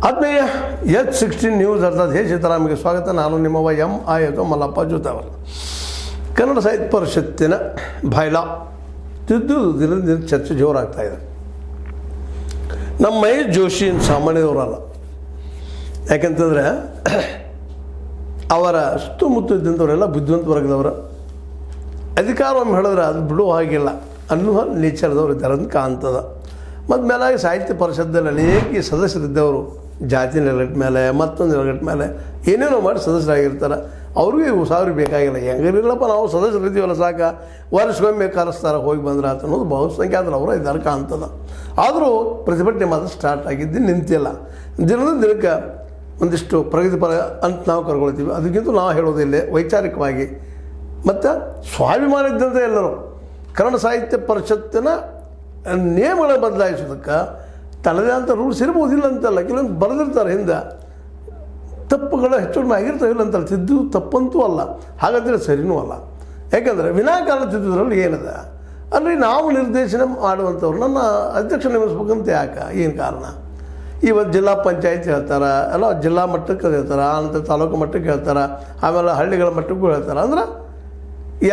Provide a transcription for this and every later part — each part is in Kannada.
ಆತ್ಮೀಯ H16 ನ್ಯೂಸ್ ಅರ್ಥಾತ್ ಹೇ ಸೀತಾರಾಮ್ಗೆ ಸ್ವಾಗತ. ನಾನು ನಿಮ್ಮವ MI ಅಥವಾ ಮಲ್ಲಪ್ಪ ಜೋತಾವರ್. ಕನ್ನಡ ಸಾಹಿತ್ಯ ಪರಿಷತ್ತಿನ ಬೈಲಾ ತಿದ್ದು ದಿನದಿಂದ ದಿನ ಚರ್ಚೆ ಜೋರಾಗ್ತಾ ಇದೆ. ನಮ್ಮ ಮಹೇಶ್ ಜೋಶಿ ಸಾಮಾನ್ಯದವರಲ್ಲ. ಯಾಕೆಂತಂದರೆ ಅವರ ಸುತ್ತಮುತ್ತ ಇದ್ದಂಥವರೆಲ್ಲ ಬುದ್ಧಿವಂತ ವರ್ಗದವರು. ಅಧಿಕಾರವನ್ನು ಹೇಳಿದ್ರೆ ಅದು ಬಿಡುವ ಹಾಗಿಲ್ಲ ಅನ್ನುವ ನೇಚರ್ದವ್ರು ಇದ್ದಾರೆ ಅಂತ ಕಾಣ್ತದ. ಮತ್ತು ಮೇಲಾಗಿ ಸಾಹಿತ್ಯ ಪರಿಷತ್ತಲ್ಲಿ ಅನೇಕ ಸದಸ್ಯರಿದ್ದವರು ಜಾತಿ ನೆಲಗಟ್ಟ ಮೇಲೆ ಮತ್ತೊಂದು ನೆಲಗಟ್ಟ ಮೇಲೆ ಏನೇನೋ ಮಾಡಿ ಸದಸ್ಯರಾಗಿರ್ತಾರೆ. ಅವ್ರಿಗೆ ಸಾವಿರ ಬೇಕಾಗಿಲ್ಲ. ಹೆಂಗಿರಲಿಲ್ಲಪ್ಪ ನಾವು ಸದಸ್ಯರಿದ್ದೀವಲ್ಲ ಸಾಕ, ವರ್ಷಕ್ಕೊಮ್ಮೆ ಕರೆಸ್ತಾರೆ ಹೋಗಿ ಬಂದ್ರೆ ಅಂತ ಅನ್ನೋದು ಬಹುಸಂಖ್ಯಾತರು ಅವರ ಇದ್ದಾರೆ ಕಾಣ್ತದ. ಆದರೂ ಪ್ರತಿಭಟನೆ ಮಾತ್ರ ಸ್ಟಾರ್ಟ್ ಆಗಿದ್ದು ನಿಂತಿಲ್ಲ. ದಿನದ ದಿನಕ್ಕೆ ಒಂದಿಷ್ಟು ಪ್ರಗತಿಪರ ಅಂತ ನಾವು ಕರ್ಕೊಳ್ತೀವಿ. ಅದಕ್ಕಿಂತ ನಾವು ಹೇಳೋದಿಲ್ಲ ವೈಚಾರಿಕವಾಗಿ ಮತ್ತು ಸ್ವಾಭಿಮಾನ ಇದ್ದಂತೆ ಎಲ್ಲರೂ ಕನ್ನಡ ಸಾಹಿತ್ಯ ಪರಿಷತ್ತಿನ ನಿಯಮಗಳ ಬದಲಾಯಿಸೋದಕ್ಕೆ ತನ್ನದೇ ಅಂತ ರೂಲ್ಸ್ ಇರ್ಬೋದಿಲ್ಲ ಅಂತಲ್ಲ. ಕೆಲವೊಂದು ಬರೆದಿರ್ತಾರೆ ಹಿಂದೆ ತಪ್ಪುಗಳು ಹೆಚ್ಚು ಆಗಿರ್ತಾವಿಲ್ಲ ಅಂತಲ್ಲ. ತಿದ್ದು ತಪ್ಪಂತೂ ಅಲ್ಲ, ಹಾಗಂತೇಳಿ ಸರಿನೂ ಅಲ್ಲ. ಯಾಕಂದರೆ ವಿನಾಕಾರಣ ತಿದ್ದುದ್ರಲ್ಲಿ ಏನಿದೆ ಅಂದರೆ ನಾವು ನಿರ್ದೇಶನ ಮಾಡುವಂಥವ್ರು ನನ್ನ ಅಧ್ಯಕ್ಷ ನೇಮಿಸ್ಬೇಕಂತ ಯಾಕೆ, ಏನು ಕಾರಣ? ಇವತ್ತು ಜಿಲ್ಲಾ ಪಂಚಾಯತ್ ಹೇಳ್ತಾರೆ, ಅಲ್ಲ ಜಿಲ್ಲಾ ಮಟ್ಟಕ್ಕೆ ಹೇಳ್ತಾರೆ, ಆನಂತರ ತಾಲೂಕು ಮಟ್ಟಕ್ಕೆ ಹೇಳ್ತಾರೆ, ಆಮೇಲೆ ಹಳ್ಳಿಗಳ ಮಟ್ಟಕ್ಕೂ ಹೇಳ್ತಾರೆ. ಅಂದ್ರೆ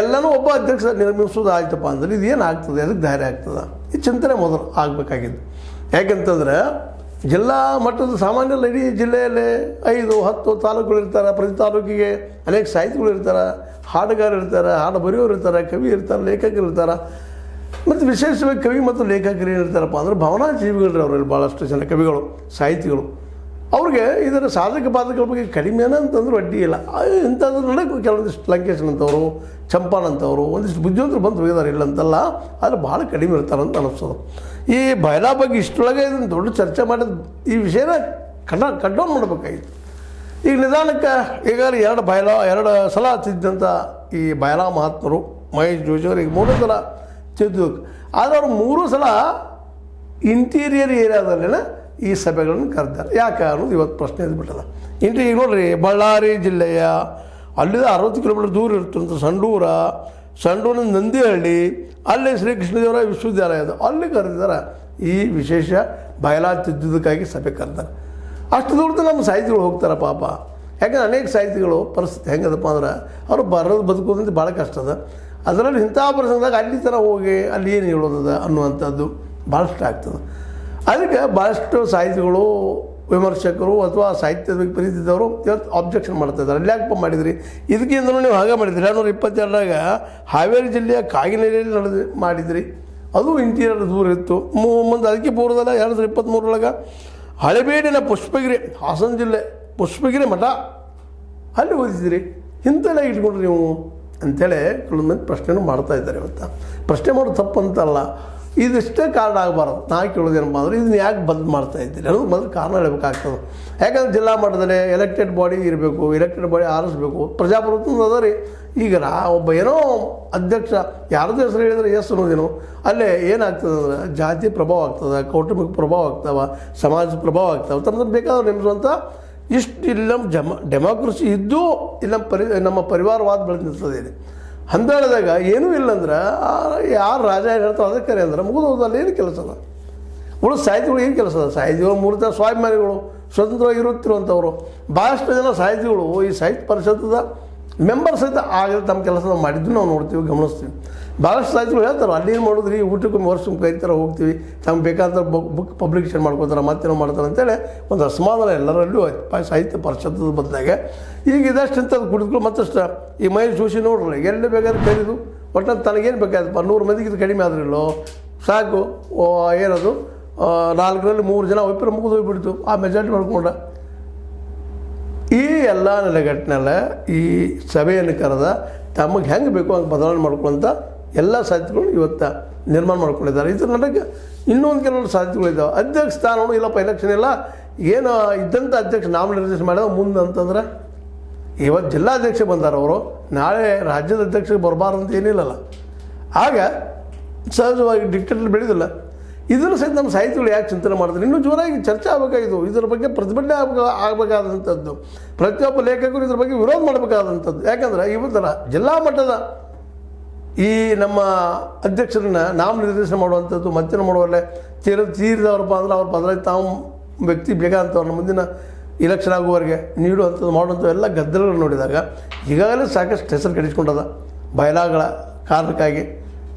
ಎಲ್ಲನೂ ಒಬ್ಬ ಅಧ್ಯಕ್ಷ ನಿರ್ಮಿಸೋದು ಆಯ್ತಪ್ಪ ಅಂದರೆ ಇದೇನು ಆಗ್ತದೆ, ಅದಕ್ಕೆ ಧೈರ್ಯ ಆಗ್ತದೆ. ಈ ಚಿಂತನೆ ಮೊದಲು ಆಗಬೇಕಾಗಿದ್ದು. ಯಾಕೆಂತಂದರೆ ಜಿಲ್ಲಾ ಮಟ್ಟದ ಸಾಮಾನ್ಯ ಇಡೀ ಜಿಲ್ಲೆಯಲ್ಲಿ 5-10 ತಾಲೂಕುಗಳು ಇರ್ತಾರೆ. ಪ್ರತಿ ತಾಲೂಕಿಗೆ ಅನೇಕ ಸಾಹಿತಿಗಳು ಇರ್ತಾರೆ, ಹಾಡುಗಾರರು ಇರ್ತಾರೆ, ಹಾಡು ಬರೆಯೋರು ಇರ್ತಾರೆ, ಕವಿ ಇರ್ತಾರೆ, ಲೇಖಕರು ಇರ್ತಾರೆ. ಮತ್ತು ವಿಶೇಷವಾಗಿ ಕವಿ ಮತ್ತು ಲೇಖಕರು ಏನಿರ್ತಾರಪ್ಪ ಅಂದ್ರೆ ಭಾವನಾ ಜೀವಿಗಳು ಅವರಲ್ಲಿ ಭಾಳಷ್ಟು ಜನ ಕವಿಗಳು ಸಾಹಿತಿಗಳು. ಅವ್ರಿಗೆ ಇದರ ಸಾಧಕ ಬಾಧಕಗಳ ಬಗ್ಗೆ ಕಡಿಮೆನ ಅಂತಂದ್ರೆ ಅಡ್ಡಿ ಇಲ್ಲ. ಇಂಥದ್ರಲ್ಲೇ ಕೆಲವೊಂದಿಷ್ಟು ಲಂಕೇಶನ್ ಅಂತವರು, ಚಂಪಾನ್ ಅಂತವರು ಒಂದಿಷ್ಟು ಬುದ್ಧಿವಂತರು ಬಂದು ಹೋಗಿದ್ದಾರೆ, ಇಲ್ಲ ಅಂತಲ್ಲ, ಆದರೆ ಭಾಳ ಕಡಿಮೆ ಇರ್ತಾರೆ ಅಂತ ಅನ್ನಿಸ್ತದೆ. ಈ ಬಯಲಾ ಬಗ್ಗೆ ಇಷ್ಟೊಳಗೆ ಇದನ್ನು ದೊಡ್ಡ ಚರ್ಚೆ ಮಾಡಿದ ಈ ವಿಷಯನ ಕಡ್ಡೌನ್ ಮಾಡಬೇಕಾಗಿತ್ತು. ಈಗ ನಿಧಾನಕ್ಕೆ ಈಗಾಗಲೇ 2 ಸಲ ತಿದ್ದಂಥ ಈ ಬಯಲಾ ಮಹಾತ್ಮರು ಮಹೇಶ್ ಜೋಶಿ ಅವರು ಈಗ 3 ಸಲ ತಿದ್ದಕ್ಕೆ. ಆದರೆ ಅವರು 3 ಸಲ ಇಂಟೀರಿಯರ್ ಏರಿಯಾದಲ್ಲಿನ ಈ ಸಭೆಗಳನ್ನು ಕರೆದಾರೆ. ಯಾಕೆ ಅನ್ನೋದು ಇವತ್ತು ಪ್ರಶ್ನೆ ಎದ್ಬಿಟ್ಟದ. ಈಗ ನೋಡ್ರಿ, ಬಳ್ಳಾರಿ ಜಿಲ್ಲೆಯ ಅಲ್ಲಿಂದ 60 ಕಿಲೋಮೀಟರ್ ದೂರ ಇರ್ತಂಥ ಸಂಡೂರಿನ ನಂದಿಹಳ್ಳಿ, ಅಲ್ಲೇ ಶ್ರೀಕೃಷ್ಣದೇವರಾಯ ವಿಶ್ವವಿದ್ಯಾಲಯ ಅದು, ಅಲ್ಲಿ ಕರೆದಿದ್ದಾರೆ. ಈ ವಿಶೇಷ ಬಯಲಾ ತಿದ್ದುದಕ್ಕಾಗಿ ಸಭೆ ಕರೆದಾರೆ. ಅಷ್ಟು ದೂರದ ನಮ್ಮ ಸಾಹಿತಿಗಳು ಹೋಗ್ತಾರೆ ಪಾಪ. ಯಾಕಂದ್ರೆ ಅನೇಕ ಸಾಹಿತಿಗಳು ಪರಿಸ್ಥಿತಿ ಹೆಂಗದಪ್ಪ ಅಂದ್ರೆ ಅವರು ಬರೋದು ಬದುಕೋದಂತ ಭಾಳ ಕಷ್ಟ ಅದ. ಅದರಲ್ಲಿ ಇಂಥ ಪ್ರಸಂಗದಾಗ ಅಲ್ಲಿ ಥರ ಹೋಗಿ ಅಲ್ಲಿ ಏನು ಹೇಳೋದದ ಅನ್ನುವಂಥದ್ದು ಭಾಳಷ್ಟು ಆಗ್ತದೆ. ಅದಕ್ಕೆ ಭಾಳಷ್ಟು ಸಾಹಿತಿಗಳು, ವಿಮರ್ಶಕರು ಅಥವಾ ಸಾಹಿತ್ಯದ ಪ್ರೀತಿದವರು ಇವತ್ತು ಆಬ್ಜೆಕ್ಷನ್ ಮಾಡ್ತಾಯಿದ್ದಾರೆ. ಅಲ್ಲಿ ಯಾಕಪ್ಪ ಮಾಡಿದ್ರಿ, ಇದಕ್ಕಿಂತಲೂ ನೀವು ಹಾಗೆ ಮಾಡಿದ್ರಿ. 2022 ಹಾವೇರಿ ಜಿಲ್ಲೆಯ ಕಾಗಿನೆಲೆಯಲ್ಲಿ ಮಾಡಿದ್ರಿ. ಅದು ಇಂಟೀರಿಯರ್ ದೂರ ಇತ್ತು. ಮುಂದೆ ಅದಕ್ಕೆ ಪೂರ್ವದಲ್ಲ 2023 ಹಳೆಬೇಡಿನ ಪುಷ್ಪಗಿರಿ, ಹಾಸನ ಜಿಲ್ಲೆ ಪುಷ್ಪಗಿರಿ ಮಠ, ಅಲ್ಲಿ ಓದಿದ್ರಿ. ಇಂತೆಲ್ಲ ಇಟ್ಕೊಂಡ್ರಿ ನೀವು ಅಂಥೇಳಿ ಕೆಲವೊಂದು ಮಂದಿ ಪ್ರಶ್ನೆನೂ ಮಾಡ್ತಾಯಿದ್ದಾರೆ. ಇವತ್ತು ಪ್ರಶ್ನೆ ಮಾಡೋದು ತಪ್ಪಂತಲ್ಲ, ಇದಿಷ್ಟೇ ಕಾರಣ ಆಗಬಾರ್ದು. ನಾ ಕೇಳೋದೇನಪ್ಪ ಅಂದರೆ ಇದನ್ನು ಯಾಕೆ ಬದಲು ಮಾಡ್ತಾ ಇದ್ದೀರಿ ಅನ್ನೋದು ಮೊದಲು ಕಾರಣ ಹೇಳಬೇಕಾಗ್ತದೆ. ಯಾಕಂದರೆ ಜಿಲ್ಲಾ ಮಟ್ಟದಲ್ಲಿ ಎಲೆಕ್ಟೆಡ್ ಬಾಡಿ ಇರಬೇಕು, ಎಲೆಕ್ಟೆಡ್ ಬಾಡಿ ಆರಿಸ್ಬೇಕು, ಪ್ರಜಾಪ್ರಭುತ್ವ ಅದ ರೀ. ಈಗ ಒಬ್ಬ ಏನೋ ಅಧ್ಯಕ್ಷ ಯಾರದ್ದು ಹೆಸರು ಹೇಳಿದರೆ ಎಸ್ ಅನ್ನೋದೇನೋ, ಅಲ್ಲೇ ಏನಾಗ್ತದೆ ಅಂದರೆ ಜಾತಿ ಪ್ರಭಾವ ಆಗ್ತದೆ, ಕೌಟುಂಬಿಕ ಪ್ರಭಾವ ಆಗ್ತವೆ, ಸಮಾಜ ಪ್ರಭಾವ ಆಗ್ತವೆ. ತಮ್ಮದು ಬೇಕಾದ್ರೆ ನೆಮಿಸುವಂಥ ಇಷ್ಟು ಇಲ್ಲ ಡೆಮಾಕ್ರಸಿ ಇದ್ದೂ ಇಲ್ಲ ನಮ್ಮ ಪರಿವಾರವಾದ ಬೆಳೆದಿರ್ತದೆ. ಇಲ್ಲಿ ಹಂತದಾಗ ಏನೂ ಇಲ್ಲಂದ್ರೆ ಯಾರು ರಾಜ ಏನು ಹೇಳ್ತಾರೆ ಅದಕ್ಕೆ ಅಂದ್ರೆ ಮುಗಿದೋದಲ್ಲಿ ಏನು ಕೆಲಸ ಅದ. ಉಳಿದ ಸಾಹಿತಿಗಳು ಏನು ಕೆಲಸ ಅದ? ಸಾಹಿತಿಗಳು ಮೂಲತಃ ಸ್ವಾಭಿಮಾನಿಗಳು, ಸ್ವತಂತ್ರವಾಗಿ ಇರುತ್ತಿರುವಂಥವ್ರು. ಭಾಳಷ್ಟು ಜನ ಸಾಹಿತಿಗಳು ಈ ಸಾಹಿತ್ಯ ಪರಿಷತ್ತದ ಮೆಂಬರ್ಸ್ ಸಹಿತ ಆಗಲಿ ತಮ್ಮ ಕೆಲಸ ಮಾಡಿದ್ದು ನಾವು ನೋಡ್ತೀವಿ, ಗಮನಿಸ್ತೀವಿ. ಭಾಳಷ್ಟು ಸಾಹಿತಿಗಳು ಹೇಳ್ತಾರೆ ಅಲ್ಲಿ ಏನು ಮಾಡಿದ್ರಿ, ಊಟಕ್ಕೊಮ್ಮೆ ವರ್ಷಕ್ಕೆ ಕೈತರ ಹೋಗ್ತೀವಿ, ತಮ್ಗೆ ಬೇಕಾದ ಬುಕ್ ಪಬ್ಲಿಕೇಶನ್ ಮಾಡ್ಕೋತಾರೆ, ಮತ್ತೇನೋ ಮಾಡ್ತಾರೆ ಅಂತೇಳಿ ಒಂದು ಅಸಮಾಧಾನ ಎಲ್ಲರಲ್ಲೂ ಸಾಹಿತ್ಯ ಪರಿಷತ್ತದ ಬದಲಾಗೆ. ಈಗ ಇದಷ್ಟು ಇಂಥದ್ದು ಕುಡಿದ್ಗಳು ಮತ್ತಷ್ಟು ಈ ಮಹೇಶ್ ಜೋಶಿ ನೋಡ್ರಿ, ಎಲ್ಲಿ ಬೇಕಾದ್ರೆ ಕರೀದು ಒಟ್ಟು ತನಗೇನು ಬೇಕಾದಪ್ಪ 100 ಮಂದಿಗೆ ಇದು ಕಡಿಮೆ ಆದ್ರಿಲ್ಲೋ ಸಾಕು, ಏನದು 4ರಲ್ಲಿ 3 ಜನ ಒಬ್ಬರು ಮುಗಿದು ಹೋಗ್ಬಿಡ್ತು, ಆ ಮೆಜಾರಿಟಿ ಮಾಡ್ಕೊಂಡ. ಈ ಎಲ್ಲ ನೆಲೆಗಟ್ಟಿನಲ್ಲ ಈ ಸಭೆಯನ್ನು ಕರೆದ ತಮಗೆ ಹೆಂಗೆ ಬೇಕೋ ಹಂಗೆ ಬದಲಾವಣೆ ಮಾಡ್ಕೊಳ್ಳೋಂಥ ಎಲ್ಲ ಸಾಹಿತ್ಯಗಳು ಇವತ್ತು ನಿರ್ಮಾಣ ಮಾಡ್ಕೊಂಡಿದ್ದಾರೆ. ಇದ್ರ ನನಗೆ ಇನ್ನೊಂದು ಕೆಲವೊಂದು ಸಾಹಿತ್ಯಗಳಿದ್ದಾವೆ. ಅಧ್ಯಕ್ಷ ಸ್ಥಾನಗಳು ಇಲ್ಲಪ್ಪ, ಎಲೆಕ್ಷನ್ ಇಲ್ಲ, ಏನು ಇದ್ದಂಥ ಅಧ್ಯಕ್ಷ ನಾಮನಿರ್ದೇಶನ ಮಾಡಿದ ಮುಂದೆ ಅಂತಂದ್ರೆ ಇವತ್ತು ಜಿಲ್ಲಾಧ್ಯಕ್ಷ ಬಂದಾರ ಅವರು, ನಾಳೆ ರಾಜ್ಯದ ಅಧ್ಯಕ್ಷರಿಗೆ ಬರಬಾರ್ದಂತ ಏನಿಲ್ಲಲ್ಲ. ಆಗ ಸಹಜವಾಗಿ ಡಿಕ್ಟೇಟರ್ ಬೆಳೆದಿಲ್ಲ. ಇದನ್ನು ಸಹಿತ ನಮ್ಮ ಸಾಹಿತಿಗಳು ಯಾಕೆ ಚಿಂತನೆ ಮಾಡ್ತಾರೆ, ಇನ್ನೂ ಜೋರಾಗಿ ಚರ್ಚೆ ಆಗಬೇಕಾಗಿದ್ದು, ಇದರ ಬಗ್ಗೆ ಪ್ರತಿಭಟನೆ ಆಗಬೇಕಾದಂಥದ್ದು, ಪ್ರತಿಯೊಬ್ಬ ಲೇಖಕರು ಇದ್ರ ಬಗ್ಗೆ ವಿರೋಧ ಮಾಡಬೇಕಾದಂಥದ್ದು. ಯಾಕಂದರೆ ಇವತ್ತರ ಜಿಲ್ಲಾ ಮಟ್ಟದ ಈ ನಮ್ಮ ಅಧ್ಯಕ್ಷರನ್ನ ನಾಮನಿರ್ದೇಶನ ಮಾಡುವಂಥದ್ದು, ಮತ್ತೇನು ಮಾಡುವಲ್ಲೇ ತೀರಿದವ್ರಪ್ಪ ಅಂದ್ರೆ ಅವ್ರ ಬದಲಾಗಿ ತಾವು ವ್ಯಕ್ತಿ ಬೇಕಾದಂಥವ್ರನ್ನ ಮುಂದಿನ ಇಲೆಕ್ಷನ್ ಆಗುವವರೆಗೆ ನೀಡುವಂಥದ್ದು ಮಾಡುವಂಥದ್ದು ಎಲ್ಲ ಗದ್ದಲಗಳು ನೋಡಿದಾಗ ಈಗಾಗಲೇ ಸಾಕಷ್ಟು ಹೆಸರು ಕೆಡಿಸ್ಕೊಂಡದ ಬಯಲಾಗಳ ಕಾರಣಕ್ಕಾಗಿ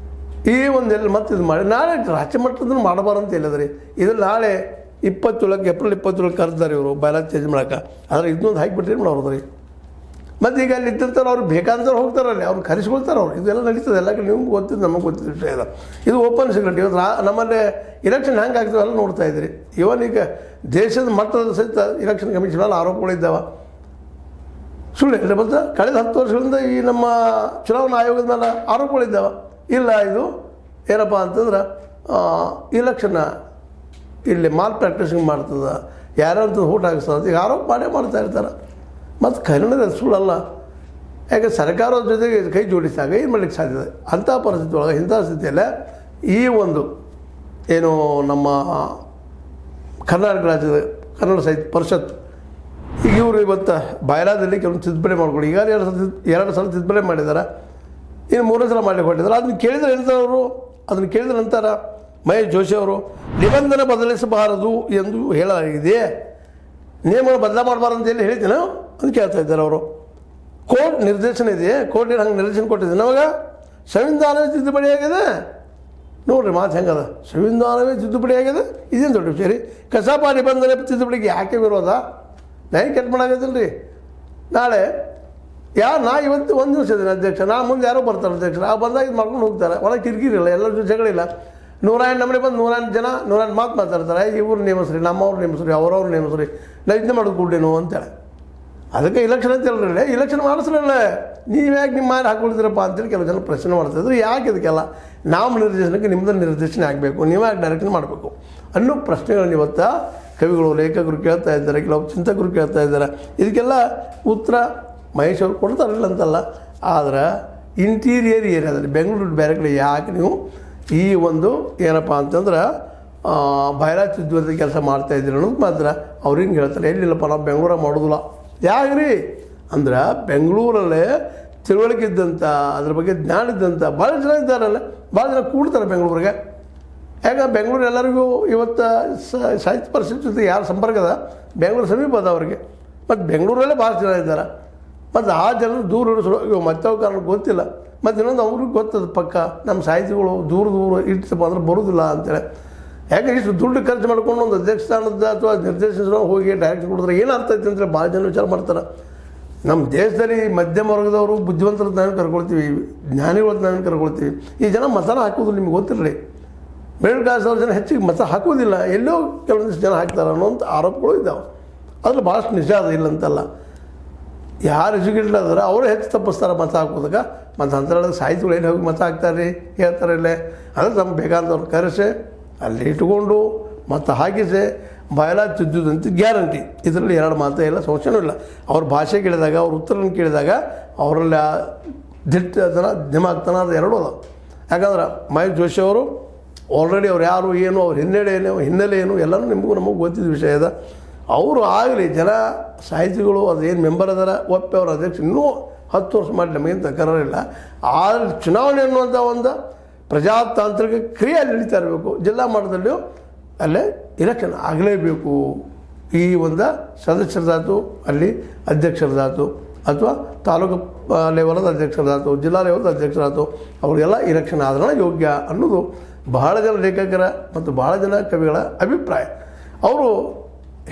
ಈ ಒಂದೆಲ್ಲ ಮತ್ತೆ ಇದು ಮಾಡಿ ನಾಳೆ ರಾಜ್ಯ ಮಟ್ಟದನ್ನು ಮಾಡಬಾರಂತ ಹೇಳಿದ್ರಿ ಇದ್ರಲ್ಲಿ ನಾಳೆ 27 ಏಪ್ರಿಲ್ 27 ಕರೆದಾರೆ ಇವರು ಬಯಲಾ ಚೇಂಜ್ ಮಾಡೋಕೆ ಆದರೆ ಇದನ್ನೊಂದು ಹಾಕಿಬಿಟ್ರೆ ಏನು ಮಾಡೋದು ರೀ ಮತ್ತು ಈಗ ಅಲ್ಲಿ ಇದ್ದಂಥವ್ರು ಅವ್ರು ಬೇಕಾದಂಥವ್ರು ಹೋಗ್ತಾರಲ್ಲಿ ಅವ್ರು ಕರೆಸ್ಕೊಳ್ತಾರೆ ಅವ್ರು ಇದೆಲ್ಲ ನಡೀತದೆ ಎಲ್ಲ ಕಡೆ ನಿಮ್ಗೆ ಗೊತ್ತಿದ್ದು ನಮಗೆ ಗೊತ್ತಿದ್ದ ವಿಷಯ ಇದೆ ಇದು ಓಪನ್ ಸೀಕ್ರೆಟ್ ಇವತ್ತು ನಮ್ಮಲ್ಲಿ ಇಲೆಕ್ಷನ್ ಹೆಂಗೆ ಆಗ್ತದೆ ಎಲ್ಲ ನೋಡ್ತಾ ಇದ್ರಿ ಇವನ್ ಈಗ ದೇಶದ ಮಟ್ಟದ ಸಹಿತ ಇಲೆಕ್ಷನ್ ಕಮಿಷನಲ್ಲಿ ಆರೋಪಗಳಿದ್ದಾವೆ ಸುಳ್ಳು ಹೇಳಿ ಬಂದ ಕಳೆದ 10 ವರ್ಷಗಳಿಂದ ಈ ನಮ್ಮ ಚುನಾವಣಾ ಆಯೋಗದ ಮೇಲೆ ಆರೋಪಗಳಿದ್ದಾವೆ ಇಲ್ಲ ಇದು ಏನಪ್ಪ ಅಂತಂದ್ರೆ ಇಲೆಕ್ಷನ್ನ ಇಲ್ಲಿ ಮಾಲ್ ಪ್ರಾಕ್ಟೀಸಿಂಗ್ ಮಾಡ್ತದೆ ಯಾರ್ಯಾರಂತ ಓಟ್ ಹಾಕಿಸ್ತದೆ ಈಗ ಆರೋಪ ಮಾಡ್ತಾ ಇರ್ತಾರೆ ಮತ್ತು ಕನ್ನಡದ ಸುಳ್ಳಲ್ಲ ಯಾಕೆ ಸರ್ಕಾರದ ಜೊತೆಗೆ ಕೈ ಜೋಡಿಸಿದಾಗ ಏನು ಮಾಡಲಿಕ್ಕೆ ಸಾಧ್ಯತೆ ಅಂಥ ಪರಿಸ್ಥಿತಿ ಒಳಗೆ ಇಂಥ ಸ್ಥಿತಿಯಲ್ಲೇ ಈ ಒಂದು ಏನು ನಮ್ಮ ಕರ್ನಾಟಕ ರಾಜ್ಯದ ಕನ್ನಡ ಸಾಹಿತ್ಯ ಪರಿಷತ್ ಈಗ ಇವರು ಇವತ್ತು ಬಯಲಾದಲ್ಲಿ ಕೆಲವೊಂದು ತಿದ್ದುಪಡಿ ಮಾಡ್ಕೊಳ್ಳಿ ಈಗ 2 ಸಲ ತಿದ್ದುಪಡಿ ಮಾಡಿದ್ದಾರೆ ಇನ್ನು 3ನೇ ಸಲ ಮಾಡಲಿಕ್ಕೆ ಹೊಟ್ಟಿದ್ದಾರೆ ಅದನ್ನು ಕೇಳಿದ್ರೆ ಹೇಳ್ತಾರವರು ಅದನ್ನು ಕೇಳಿದ ನಂತರ ಮಹೇಶ್ ಜೋಶಿ ಅವರು ನಿಬಂಧನೆ ಬದಲಿಸಬಾರದು ಎಂದು ಹೇಳಲಾಗಿದೆ ನಿಯಮಗಳು ಬದಲಾ ಮಾಡಬಾರ್ದು ಅಂತ ಹೇಳಿ ಹೇಳ್ತೀನಿ ಅಂತ ಕೇಳ್ತಾ ಇದ್ದಾರೆ ಅವರು ಕೋರ್ಟ್ ನಿರ್ದೇಶನ ಇದೆ ಕೋರ್ಟ್ ಏನು ಹಂಗೆ ನಿರ್ದೇಶನ ಕೊಟ್ಟಿದೆ ನಮಗೆ ಸಂವಿಧಾನವೇ ತಿದ್ದುಪಡಿ ಆಗಿದೆ ನೋಡಿರಿ ಮಾತು ಹೆಂಗದ ಸಂವಿಧಾನವೇ ತಿದ್ದುಪಡಿ ಆಗಿದೆ ಇದೇನು ದೊಡ್ಡ ವಿಷಯ ರೀ ಕಸಾಪ ನಿಬಂಧನೆ ತಿದ್ದುಪಡಿಗೆ ಯಾಕೆ ವಿರೋಧ ನಾ ಕೆಟ್ಟ ಮಾಡಾಗತ್ತಿಲ್ಲ ರೀ ನಾಳೆ ನಾ ಇವತ್ತು ಒಂದು ದಿವಸ ಇದ್ದೀನಿ ಅಧ್ಯಕ್ಷ ನಾ ಮುಂದೆ ಯಾರೋ ಬರ್ತಾರೆ ಅಧ್ಯಕ್ಷರು ಆ ಬಂದಾಗ ಇದು ಮಾಡ್ಕೊಂಡು ಹೋಗ್ತಾರೆ ಒಳಗೆ ಕಿರಿಕಿರಿಲ್ಲ ಎಲ್ಲರ ಜಗಳಿಲ್ಲ 108 ನಮ್ಮನೆ ಬಂದು 108 ಜನ 108 ಮಾತು ಮಾತಾಡ್ತಾರೆ ಇವ್ರು ನೇಮಿಸ್ರಿ ನಮ್ಮವ್ರು ನೇಮಿಸ್ರಿ ಅವ್ರವ್ರು ನೇಮಿಸ್ರಿ ನಾವು ಇದನ್ನೇ ಮಾಡೋದು ಕೂಡೇನು ಅಂತೇಳಿ ಅದಕ್ಕೆ ಇಲೆಕ್ಷನ್ ಅಂತ ಹೇಳ್ರಿ ಇಲೆಕ್ಷನ್ ಮಾಡಿಸ್ರಲ್ಲ ನೀವು ಯಾಕೆ ನಿಮ್ಮ ಮಾರಿ ಹಾಕೊಳ್ತೀರಪ್ಪ ಅಂತೇಳಿ ಕೆಲವು ಜನ ಪ್ರಶ್ನೆ ಮಾಡ್ತಾಯಿದ್ರು ಯಾಕೆ ಇದಕ್ಕೆಲ್ಲ ನಾವು ನಿರ್ದೇಶನಕ್ಕೆ ನಿಮ್ಮದು ನಿರ್ದೇಶನ ಆಗಬೇಕು ನೀವೇ ಯಾಕೆ ಡೈರೆಕ್ಷನ್ ಮಾಡಬೇಕು ಅನ್ನೋ ಪ್ರಶ್ನೆಗಳನ್ನ ಇವತ್ತು ಕವಿಗಳು ಲೇಖಕರು ಕೇಳ್ತಾ ಇದ್ದಾರೆ ಕೆಲವು ಚಿಂತಕರು ಕೇಳ್ತಾ ಇದ್ದಾರೆ ಇದಕ್ಕೆಲ್ಲ ಉತ್ತರ ಮಹೇಶ್ ಅವರು ಕೊಡ್ತಾರಿಲ್ಲ ಅಂತಲ್ಲ ಆದರೆ ಇಂಟೀರಿಯರ್ ಏರಿಯಾದಲ್ಲಿ ಬೆಂಗಳೂರು ಬೇರೆ ಕಡೆ ಯಾಕೆ ನೀವು ಈ ಒಂದು ಏನಪ್ಪ ಅಂತಂದ್ರೆ ಬಯಲಾ ತಿದ್ದುವಂಥ ಕೆಲಸ ಮಾಡ್ತಾಯಿದ್ದೀರಿ ಅನ್ನೋದು ಮಾತ್ರ ಅವ್ರಿಗೆ ಹೇಳ್ತಾರೆ ಎಲ್ಲಿಲ್ಲಪ್ಪ ನಾವು ಬೆಂಗಳೂರಾಗ ಮಾಡೋದಿಲ್ಲ ಯಾಕ್ರಿ ಅಂದ್ರೆ ಬೆಂಗಳೂರಲ್ಲೇ ತಿಳುವಳಿಕೆ ಇದ್ದಂಥ ಅದ್ರ ಬಗ್ಗೆ ಜ್ಞಾನ ಇದ್ದಂಥ ಭಾಳ ಜನ ಇದ್ದಾರಲ್ಲ ಭಾಳ ಜನ ಕೂಡ್ತಾರೆ ಬೆಂಗಳೂರಿಗೆ ಯಾಕೆ ಬೆಂಗಳೂರು ಎಲ್ಲರಿಗೂ ಇವತ್ತು ಸಾಹಿತ್ಯ ಪರಿಷತ್ ಜೊತೆ ಯಾರು ಸಂಪರ್ಕದ ಬೆಂಗಳೂರು ಸಮೀಪ ಅದ ಅವ್ರಿಗೆ ಮತ್ತು ಬೆಂಗಳೂರಲ್ಲೇ ಭಾಳ ಜನ ಇದ್ದಾರೆ ಮತ್ತು ಆ ಜನರು ದೂರ ಇಳಿಸೋ ಮತ್ತವ ಕಾರಣ ಗೊತ್ತಿಲ್ಲ ಮತ್ತು ಇನ್ನೊಂದು ಅವ್ರಿಗೆ ಗೊತ್ತದ ಪಕ್ಕ ನಮ್ಮ ಸಾಹಿತಿಗಳು ದೂರ ಇಡ್ತಪ್ಪ ಅಂದ್ರೆ ಬರೋದಿಲ್ಲ ಅಂತೇಳಿ ಯಾಕೆ ಇಷ್ಟು ದುಡ್ಡು ಖರ್ಚು ಮಾಡ್ಕೊಂಡು ಒಂದು ಅಧ್ಯಕ್ಷ ಸ್ಥಾನದ ಅಥವಾ ನಿರ್ದೇಶನ ಹೋಗಿ ಡೈರೆಕ್ಟ್ ಕೊಡಿದ್ರೆ ಏನು ಅರ್ಥ ಐತೆ ಅಂತೇಳಿ ಭಾಳ ಜನ ವಿಚಾರ ಮಾಡ್ತಾರೆ ನಮ್ಮ ದೇಶದಲ್ಲಿ ಮಧ್ಯಮ ವರ್ಗದವರು ಬುದ್ಧಿವಂತರದ್ದು ನಾವೇನು ಕರ್ಕೊಳ್ತೀವಿ ಜ್ಞಾನಿಗಳದ್ದು ನಾವೇನು ಕರ್ಕೊಳ್ತೀವಿ ಈ ಜನ ಮಸಾಲ ಹಾಕೋದು ನಿಮ್ಗೆ ಗೊತ್ತಿರಲಿ ಮಿಡಲ್ ಕ್ಲಾಸ್ ಅವ್ರ ಜನ ಹೆಚ್ಚಿಗೆ ಮಸಾಲ ಹಾಕೋದಿಲ್ಲ ಎಲ್ಲೋ ಕೆಲವೊಂದಿಷ್ಟು ಜನ ಹಾಕ್ತಾರೆ ಅನ್ನೋಂಥ ಆರೋಪಗಳು ಇದ್ದಾವೆ ಅದ್ರಲ್ಲಿ ಭಾಳಷ್ಟು ನಿಜ ಅದು ಇಲ್ಲ ಅಂತಲ್ಲ ಯಾರು ಎಜುಕೇಟೆಡ್ ಆದ್ರೆ ಅವರೇ ಹೆಚ್ಚು ತಪ್ಪಿಸ್ತಾರೆ ಮತ ಹಾಕೋದಾಗ ಮತ್ತು ಅಂತೇಳಿದ್ರೆ ಸಾಹಿತಿಗಳು ಏನು ಹೋಗಿ ಮತ ಹಾಕ್ತಾರೆ ರೀ ಹೇಳ್ತಾರೆ ಇಲ್ಲೇ ಅಂದರೆ ನಮ್ಗೆ ಬೇಕಾದವ್ರು ಕರೆಸೆ ಅಲ್ಲಿ ಇಟ್ಕೊಂಡು ಮತ್ತು ಹಾಕಿಸೆ ಬಯಲಾ ತಿದ್ದುದಂತ ಗ್ಯಾರಂಟಿ ಇದರಲ್ಲಿ 2 ಮಾತೇ ಇಲ್ಲ ಸಂಶಯನೂ ಇಲ್ಲ ಅವ್ರ ಭಾಷೆ ಕೇಳಿದಾಗ ಅವ್ರ ಉತ್ತರನ ಕೇಳಿದಾಗ ಅವರಲ್ಲಿ ದಿಟ್ಟತನ ದಿಮಾಗ್ತನ ಅದು 2 ಅದ ಯಾಕಂದ್ರೆ ಮಹೇಶ್ ಜೋಶಿ ಅವರು ಆಲ್ರೆಡಿ ಅವ್ರು ಯಾರು ಏನು ಅವ್ರ ಹಿನ್ನೆಲೆ ಏನು ಎಲ್ಲನೂ ನಿಮಗೂ ನಮಗೆ ಗೊತ್ತಿದ್ದ ವಿಷಯ ಇದೆ ಅವರು ಆಗಲಿ ಜನ ಸಾಹಿತಿಗಳು ಅದೇನು ಮೆಂಬರ್ ಅದಾರ ಒಪ್ಪೆ ಅವ್ರ ಅಧ್ಯಕ್ಷ ಇನ್ನೂ 10 ವರ್ಷ ಮಾಡಿ ನಮಗೇನು ತಕರಾರಿಲ್ಲ ಆದರೆ ಚುನಾವಣೆ ಅನ್ನುವಂಥ ಒಂದು ಪ್ರಜಾತಾಂತ್ರಿಕ ಕ್ರಿಯೆ ಅಲ್ಲಿ ನಡೀತಾ ಇರಬೇಕು ಜಿಲ್ಲಾ ಮಟ್ಟದಲ್ಲಿಯೂ ಅಲ್ಲೇ ಇಲೆಕ್ಷನ್ ಆಗಲೇಬೇಕು ಈ ಒಂದು ಸದಸ್ಯರದಾತು ಅಲ್ಲಿ ಅಧ್ಯಕ್ಷರದಾತು ಅಥವಾ ತಾಲೂಕು ಲೆವೆಲದ ಅಧ್ಯಕ್ಷರದಾತು ಜಿಲ್ಲಾ ಲೆವೆಲದ ಅಧ್ಯಕ್ಷರಾತು ಅವ್ರಿಗೆಲ್ಲ ಇಲೆಕ್ಷನ್ ಆದ್ರೆ ಯೋಗ್ಯ ಅನ್ನೋದು ಬಹಳ ಜನ ಲೇಖಕರ ಮತ್ತು ಬಹಳ ಜನ ಕವಿಗಳ ಅಭಿಪ್ರಾಯ ಅವರು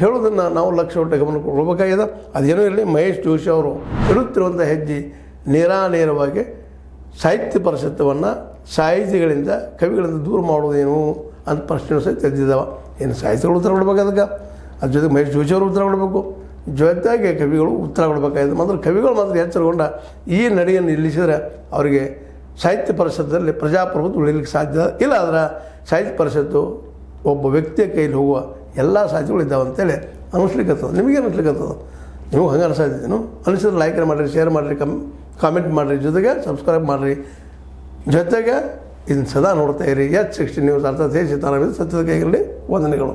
ಹೇಳೋದನ್ನು ನಾವು ಲಕ್ಷ್ಯ ಗಮನ ಕೊಡಬೇಕಾಗಿದೆ ಅದೇನೋ ಇರಲಿ ಮಹೇಶ್ ಜೋಶಿ ಅವರು ಇಡುತ್ತಿರುವಂಥ ಹೆಜ್ಜೆ ನೇರಾನೇರವಾಗಿ ಸಾಹಿತ್ಯ ಪರಿಷತ್ತವನ್ನು ಸಾಹಿತಿಗಳಿಂದ ಕವಿಗಳಿಂದ ದೂರ ಮಾಡೋದೇನು ಅಂತ ಪ್ರಶ್ನೆ ಸಹಿತ ತೆಗೆದಿದ್ದಾವೆ ಏನು ಸಾಹಿತಿಗಳು ಉತ್ತರ ಕೊಡಬೇಕು ಅದಕ್ಕೆ ಅದ್ರ ಜೊತೆಗೆ ಮಹೇಶ್ ಜೋಶಿ ಅವರು ಉತ್ತರ ಕೊಡಬೇಕು ಜೊತೆಗೆ ಕವಿಗಳು ಉತ್ತರ ಕೊಡಬೇಕಾಗಿದೆ ಮಾತ್ರ ಕವಿಗಳು ಮಾತ್ರ ಎಚ್ಚರಗೊಂಡ ಈ ನಡೆಯನ್ನು ನಿಲ್ಲಿಸಿದರೆ ಅವರಿಗೆ ಸಾಹಿತ್ಯ ಪರಿಷತ್ತಲ್ಲಿ ಪ್ರಜಾಪ್ರಭುತ್ವ ಉಳಿಲಿಕ್ಕೆ ಸಾಧ್ಯ ಇಲ್ಲ ಆದರೆ ಸಾಹಿತ್ಯ ಪರಿಷತ್ತು ಒಬ್ಬ ವ್ಯಕ್ತಿಯ ಕೈಲಿ ಹೋಗುವ ಎಲ್ಲ ಸಾಹಿತಿಗಳು ಇದ್ದಾವೆ ಅಂತೇಳಿ ಅನಿಸ್ಲಿಕ್ಕತ್ತದ ನಿಮಗೇನು ಅನಿಸ್ಲಿಕ್ಕತ್ತದ ನೀವು ಹಂಗೆ ಅನಿಸ್ತಿದ್ದೀನು ಅನಿಸಿದ್ರೆ ಲೈಕ್ ಮಾಡಿರಿ ಶೇರ್ ಮಾಡಿರಿ ಕಾಮೆಂಟ್ ಮಾಡಿರಿ ಜೊತೆಗೆ ಸಬ್ಸ್ಕ್ರೈಬ್ ಮಾಡಿರಿ ಜೊತೆಗೆ ಇದನ್ನು ಸದಾ ನೋಡ್ತಾ ಇರಿ H60 ನ್ಯೂಸ್ ಅರ್ಥಾತ್ ಸೀತಾರಾಮ ಸತ್ಯದ ಕೈಗಳಲ್ಲಿ ವಂದನೆಗಳು.